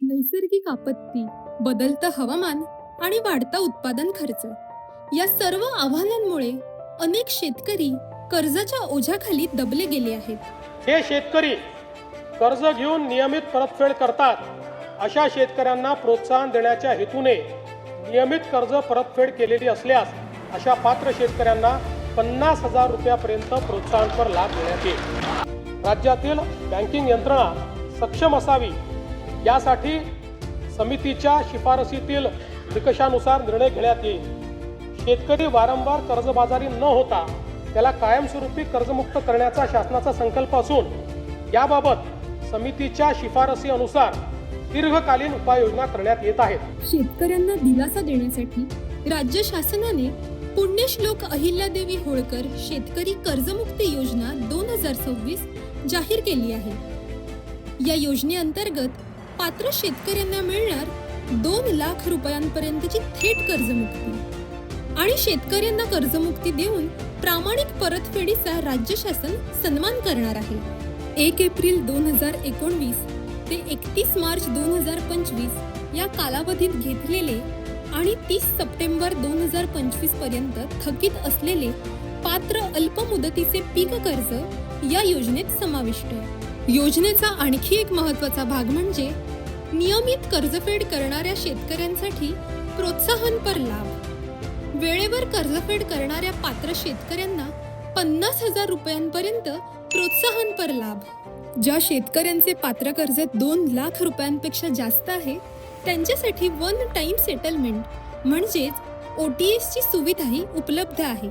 नैसर्गिक आपत्ती, बदलतं हवामान आणि वाढता उत्पादन खर्च या सर्व आव्हानांमुळे अनेक शेतकरी कर्जाच्या ओझ्याखाली दबले गेले आहेत. हे शेतकरी कर्ज घेऊन नियमित परतफेड करतात. अशा शेतकऱ्यांना प्रोत्साहन देण्याच्या हेतूने नियमित कर्ज परतफेड केलेली असल्यास अशा पात्र शेतकऱ्यांना 50,000 रुपयापर्यंत प्रोत्साहनपर लाभ देण्यात येईल. राज्यातील बँकिंग यंत्रणा सक्षम असावी यासाठी समितीच्या शिफारसीतील निकषानुसार निर्णय घेण्यात येईल. शेतकरी वारंवार कर्जबाजारी न होता त्याला कायमस्वरूपी कर्जमुक्त करण्याचा शासनाचा संकल्प असून याबाबत समितीच्या शिफारसीनुसार दीर्घकालीन उपाययोजना करण्यात येत आहेत. शेतकऱ्यांना दिलासा देण्यासाठी राज्य शासनाने पुण्यश्लोक अहिल्यादेवी होळकर शेतकरी कर्जमुक्ती योजना 2026 जाहीर केली आहे. या योजनेअंतर्गत पात्र शेतकऱ्यांना मिळणार 2 लाख रुपयांपर्यंतची थेट कर्जमुक्ती आणि शेतकऱ्यांना कर्जमुक्ती देऊन प्रामाणिक परतफेडीचा राज्य शासन सन्मान करणार आहे. 1 एप्रिल 2019 ते 31 मार्च 2025 या कालावधीत घेतलेले आणि 30 सप्टेंबर 2025 पर्यंत थकीत असलेले पात्र अल्प मुदतीचे पीक कर्ज या योजनेत समाविष्ट आहे. योजनेचा आणखी एक महत्त्वाचा भाग म्हणजे नियमित कर्जफेड करणाऱ्या शेतकऱ्यांसाठी प्रोत्साहनपर लाभ. वेळेवर कर्जफेड करणाऱ्या पात्र शेतकऱ्यांना 50,000 रुपयांपर्यंत प्रोत्साहनपर लाभ. ज्या शेतकऱ्यांचे पात्र कर्ज 2 लाख रुपयांपेक्षा जास्त आहे त्यांच्यासाठी 1 टाइम सेटलमेंट म्हणजेच OTS ची सुविधाही उपलब्ध आहे.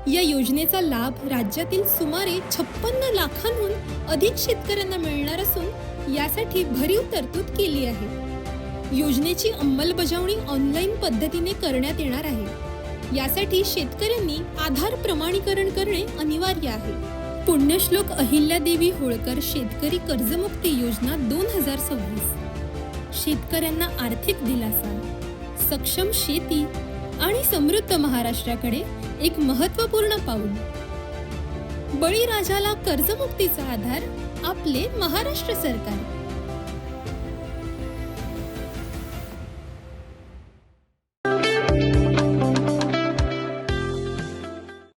या योजनेचा लाभ राज्यातील सुमारे 56 लाखांहून अधिक शेतकऱ्यांना मिळणार असून यासाठी भरीव तरतूद केली आहे. योजनेची अंमलबजावणी ऑनलाईन पद्धतीने करण्यात येणार आहे. यासाठी शेतकऱ्यांनी आधार प्रमाणीकरण करणे अनिवार्य आहे. पुण्यश्लोक अहिल्यादेवी होळकर शेतकरी कर्जमुक्ती योजना 2026 शेतकऱ्यांना आर्थिक दिलासा, सक्षम शेती आणि समृद्ध महाराष्ट्राकडे एक महत्त्वपूर्ण पाऊल. बळीराजाला कर्जमुक्तीचा आधार आपले महाराष्ट्र सरकार.